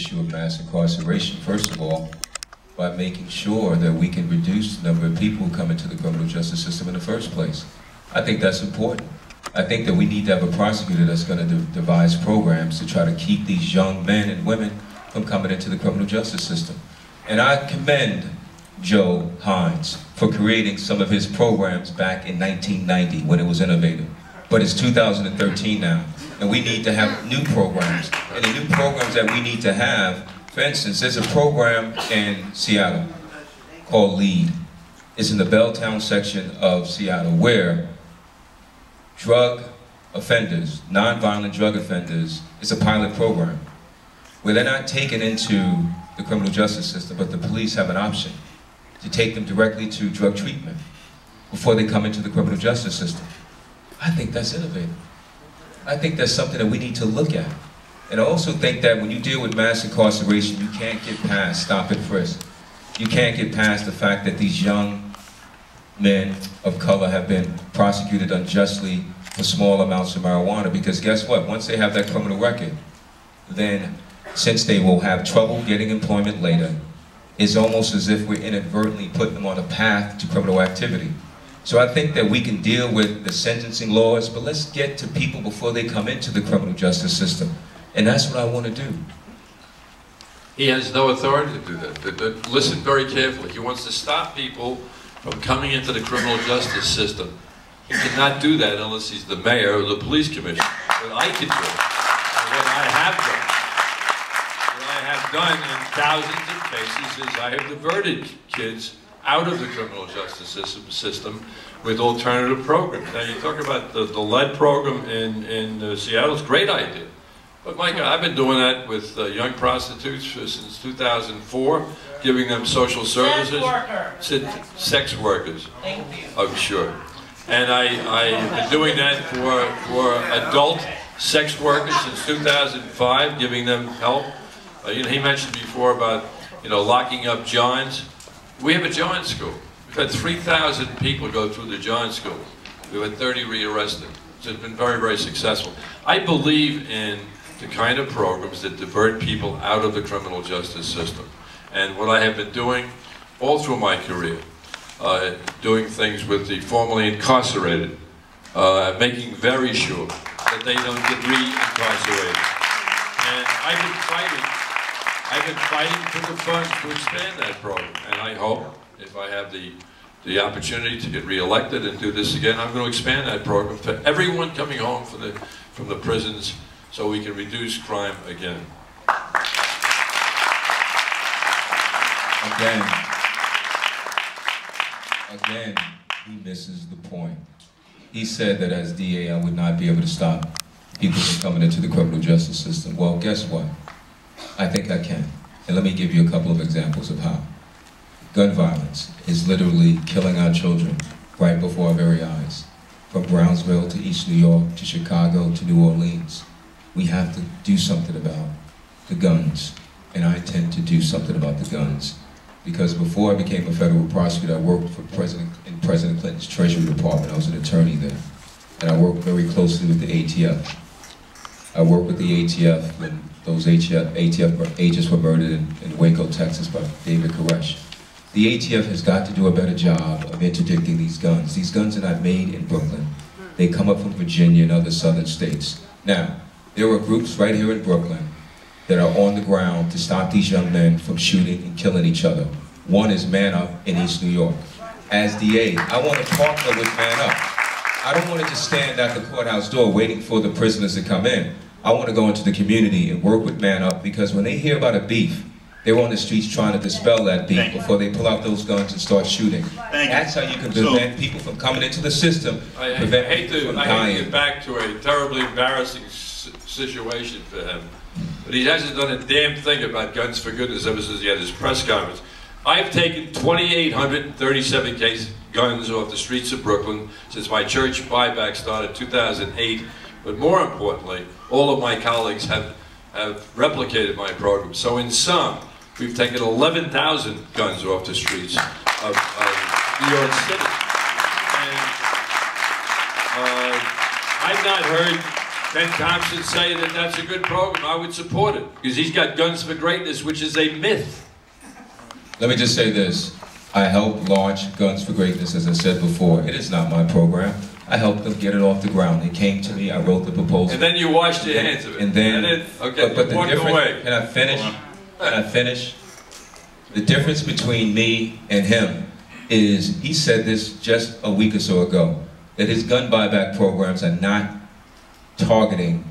issue of mass incarceration, first of all, by making sure that we can reduce the number of people who come into the criminal justice system in the first place. I think that's important. I think that we need to have a prosecutor that's going to devise programs to try to keep these young men and women from coming into the criminal justice system. And I commend Joe Hynes for creating some of his programs back in 1990 when it was innovative. But it's 2013 now, and we need to have new programs. And the new programs that we need to have, for instance, there's a program in Seattle called LEAD. It's in the Belltown section of Seattle where drug offenders, nonviolent drug offenders, it's a pilot program where they're not taken into the criminal justice system, but the police have an option to take them directly to drug treatment before they come into the criminal justice system. I think that's innovative. I think that's something that we need to look at. And I also think that when you deal with mass incarceration, you can't get past stop and frisk. You can't get past the fact that these young men of color have been prosecuted unjustly for small amounts of marijuana, because guess what? Once they have that criminal record, then since they will have trouble getting employment later, it's almost as if we're inadvertently putting them on a path to criminal activity. So I think that we can deal with the sentencing laws, but let's get to people before they come into the criminal justice system. And that's what I want to do. He has no authority to do that. Listen very carefully. He wants to stop people from coming into the criminal justice system. He cannot do that unless he's the mayor or the police commissioner. What I can do, and what I have done in thousands of cases is I have diverted kids out of the criminal justice system with alternative programs. Now you talk about the lead program in Seattle, it's a great idea. But my God, I've been doing that with young prostitutes since 2004, giving them social services. Sex workers. Thank you. Oh, sure. And I've been doing that for adult sex workers since 2005, giving them help. You know, he mentioned before about, you know, locking up Johns. We have a Johns school. We've had 3,000 people go through the Johns school. We've had 30 rearrested. So it's been very, very successful. I believe in the kind of programs that divert people out of the criminal justice system. And what I have been doing all through my career, doing things with the formerly incarcerated, making very sure that they don't get re-incarcerated. And I've been fighting for the funds to expand that program. And I hope, if I have the opportunity to get re-elected and do this again, I'm going to expand that program for everyone coming home from the prisons, so we can reduce crime again. Again, he misses the point. He said that as DA, I would not be able to stop people from coming into the criminal justice system. Well, guess what? I think I can. And let me give you a couple of examples of how. Gun violence is literally killing our children right before our very eyes. From Brownsville to East New York to Chicago to New Orleans. We have to do something about the guns, and I intend to do something about the guns. Because before I became a federal prosecutor, I worked for in President Clinton's Treasury Department. I was an attorney there, and I worked very closely with the ATF. I worked with the ATF when those ATF agents were murdered in Waco, Texas by David Koresh. The ATF has got to do a better job of interdicting these guns. These guns are not made in Brooklyn. They come up from Virginia and other southern states. Now, there are groups right here in Brooklyn that are on the ground to stop these young men from shooting and killing each other. One is Man Up in East New York. As DA, I want to partner with Man Up. I don't want to just stand at the courthouse door waiting for the prisoners to come in. I want to go into the community and work with Man Up, because when they hear about a beef, they're on the streets trying to dispel that beef before they pull out those guns and start shooting. That's how you can prevent people from coming into the system. I hate to get back to a terribly embarrassing situation for him, but he hasn't done a damn thing about guns, for goodness, ever since he had his press conference. I've taken 2,837 guns off the streets of Brooklyn since my church buyback started in 2008, but more importantly, all of my colleagues have replicated my program. So in sum, we've taken 11,000 guns off the streets of New York City. And I've not heard Ken Thompson say that that's a good program, I would support it. Because he's got Guns for Greatness, which is a myth. Let me just say this. I helped launch Guns for Greatness, as I said before. It is not my program. I helped them get it off the ground. They came to me, I wrote the proposal. And then you washed your hands of it. And then, okay, but the walked difference, away. Can I finish? Can I finish? The difference between me and him is, he said this just a week or so ago, that his gun buyback programs are not targeting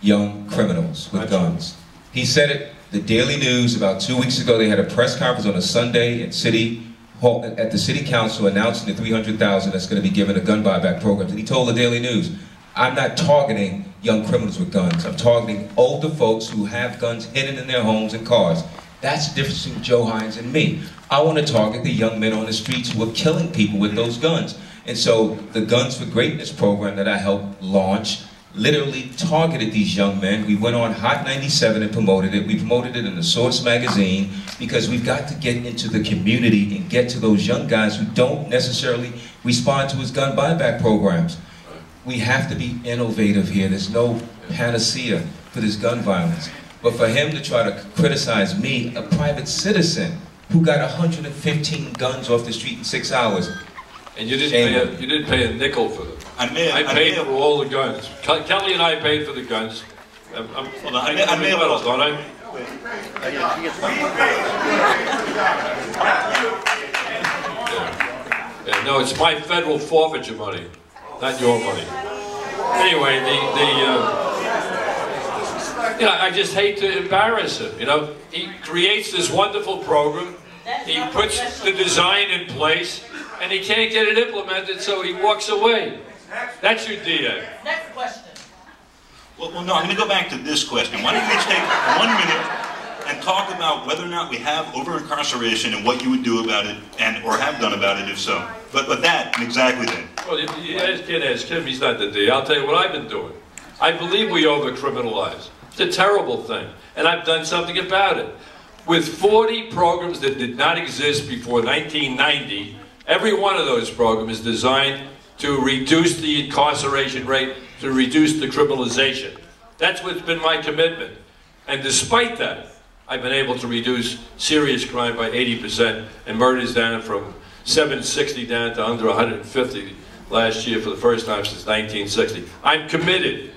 young criminals with guns. He said it, the Daily News, about 2 weeks ago. They had a press conference on a Sunday at City Hall, at the City Council, announcing the $300,000 that's going to be given to gun buyback programs. And he told the Daily News, I'm not targeting young criminals with guns. I'm targeting older folks who have guns hidden in their homes and cars. That's the difference between Joe Hynes and me. I want to target the young men on the streets who are killing people with those guns. And so the Guns for Greatness program that I helped launch literally targeted these young men. We went on Hot 97 and promoted it. We promoted it in the Source magazine because we've got to get into the community and get to those young guys who don't necessarily respond to his gun buyback programs. We have to be innovative here. There's no panacea for this gun violence. But for him to try to criticize me, a private citizen who got 115 guns off the street in 6 hours. And you didn't pay a nickel for them. I paid for all the guns. Kelly and I paid for the guns. I may have medals, don't I? Yeah, no, it's my federal forfeiture money, not your money. Anyway, you know, I just hate to embarrass him. You know, he creates this wonderful program. He puts the design in place, and he can't get it implemented, so he walks away. That's your DA. Next question. Well, no, I'm going to go back to this question. Why don't you each take 1 minute and talk about whether or not we have over-incarceration and what you would do about it, or have done about it if so. But that, and exactly then. Well, you can't ask him, he's not the DA. I'll tell you what I've been doing. I believe we over-criminalize. It's a terrible thing, and I've done something about it. With 40 programs that did not exist before 1990, every one of those programs is designed to reduce the incarceration rate, to reduce the criminalization. That's what's been my commitment. And despite that, I've been able to reduce serious crime by 80% and murders down from 760 down to under 150 last year for the first time since 1960. I'm committed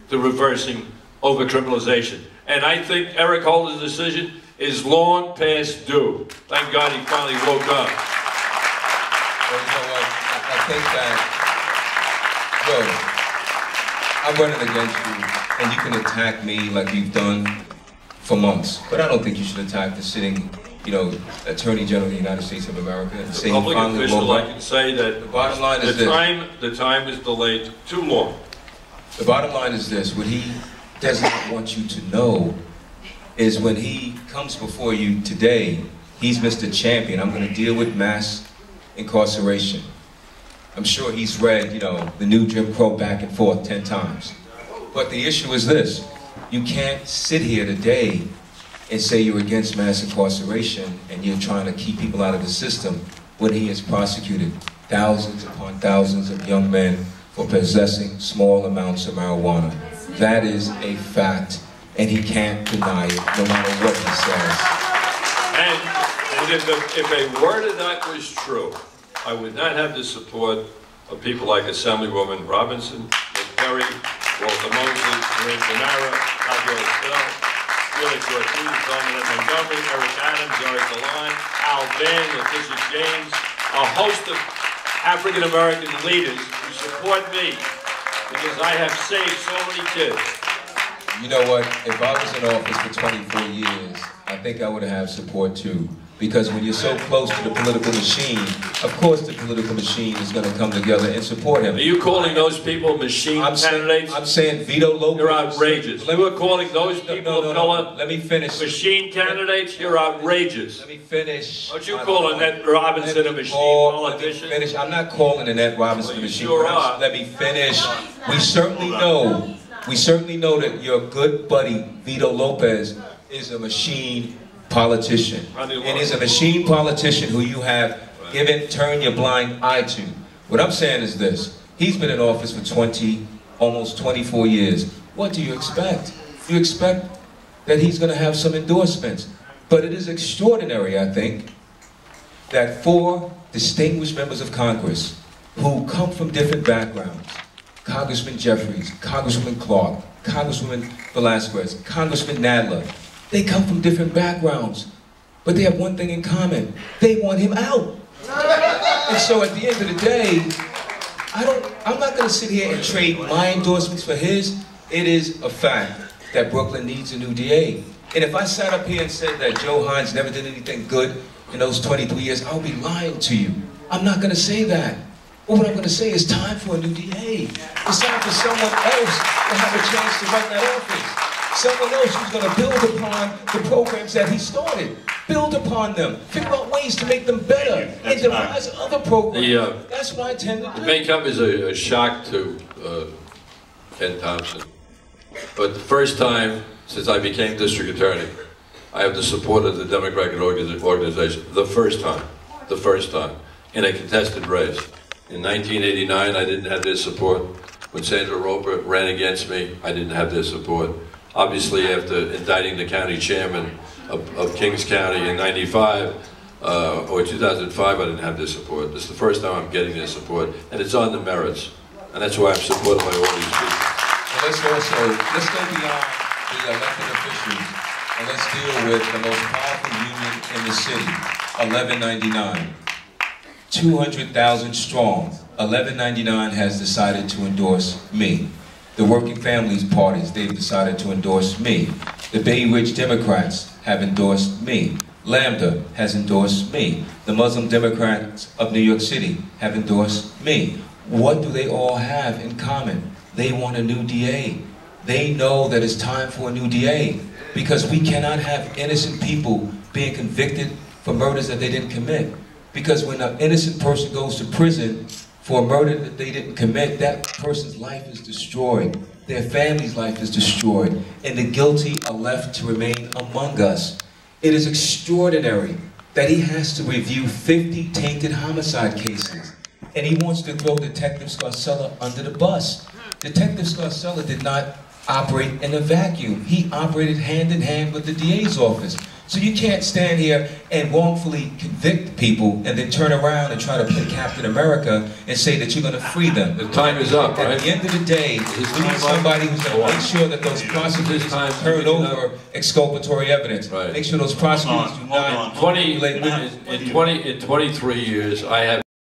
to reversing over-criminalization. And I think Eric Holder's decision is long past due. Thank God he finally woke up. Well, you know what? I think that, Joe, I'm running against you, and you can attack me like you've done for months. But I don't think you should attack the sitting, you know, Attorney General of the United States of America and say he Public finally official, woke I up. can say that The bottom line is this. The time is delayed too long. The bottom line is this. What he does not want you to know is when he comes before you today, he's Mr. Champion. I'm going to deal with mass incarceration. I'm sure he's read, you know, the new Jim Crow back and forth 10 times. But the issue is this. You can't sit here today and say you're against mass incarceration and you're trying to keep people out of the system when he has prosecuted thousands upon thousands of young men for possessing small amounts of marijuana. That is a fact, and he can't deny it, no matter what he says. And if a word of that was true, I would not have the support of people like Assemblywoman Robinson, McCurry, Walter Moses, Maureen Panara, Javier Estelle, Felix Ortiz, Dominic Montgomery, Eric Adams, Eric DeLine, Al Van, Letitia James, a host of African-American leaders who support me because I have saved so many kids. You know what? If I was in office for 24 years, I think I would have support too. Because when you're so close to the political machine, of course the political machine is going to come together and support him. Are you calling those people machine candidates? I'm saying Vito Lopez. You're outrageous. You are calling those people of color let me finish. Machine candidates? You're outrageous. Let me finish. Aren't you calling Annette Robinson a machine politician? Let me finish. I'm not calling Annette Robinson a machine. Sure are. Let me finish. We certainly know that your good buddy Vito Lopez is a machine politician. And is a machine politician who you have turned your blind eye to. What I'm saying is this. He's been in office for 20 almost 24 years. What do you expect? You expect that he's going to have some endorsements. But it is extraordinary, I think, that 4 distinguished members of Congress who come from different backgrounds, Congressman Jeffries, Congresswoman Clark, Congresswoman Velasquez, Congressman Nadler, they come from different backgrounds, but they have one thing in common. They want him out. And so at the end of the day, I'm not going to sit here and trade my endorsements for his. It is a fact that Brooklyn needs a new DA. And if I sat up here and said that Joe Hynes never did anything good in those 23 years, I'll be lying to you. I'm not going to say that. But what I'm going to say is time for a new DA. It's time for someone else to have a chance to run that office. Someone else who's going to build upon the programs that he started. Build upon them. Figure out ways to make them better. And devise other programs. That's what I tend to do. The makeup is a shock to Ken Thompson. But the first time since I became district attorney, I have the support of the Democratic organization. The first time, in a contested race. In 1989, I didn't have their support. When Sandra Roper ran against me, I didn't have their support. Obviously, after indicting the county chairman of Kings County in 95, or 2005, I didn't have their support. This is the first time I'm getting their support, and it's on the merits. And that's why I'm supported by all these people. Well, let's go beyond the elected officials, and let's deal with the most powerful union in the city, 1199. 200,000 strong. 1199 has decided to endorse me. The Working Families Parties, they've decided to endorse me. The Bay Ridge Democrats have endorsed me. Lambda has endorsed me. The Muslim Democrats of New York City have endorsed me. What do they all have in common? They want a new DA. They know that it's time for a new DA because we cannot have innocent people being convicted for murders that they didn't commit. Because when an innocent person goes to prison for a murder that they didn't commit, that person's life is destroyed. Their family's life is destroyed. And the guilty are left to remain among us. It is extraordinary that he has to review 50 tainted homicide cases. And he wants to throw Detective Scarcella under the bus. Detective Scarcella did not operate in a vacuum. He operated hand in hand with the DA's office. So you can't stand here and wrongfully convict people and then turn around and try to play Captain America and say that you're going to free them. The time is up, right? At the end of the day, we need somebody who's going to make sure that those prosecutors turn over exculpatory evidence. Right. Make sure those prosecutors do not... In 23 years, I have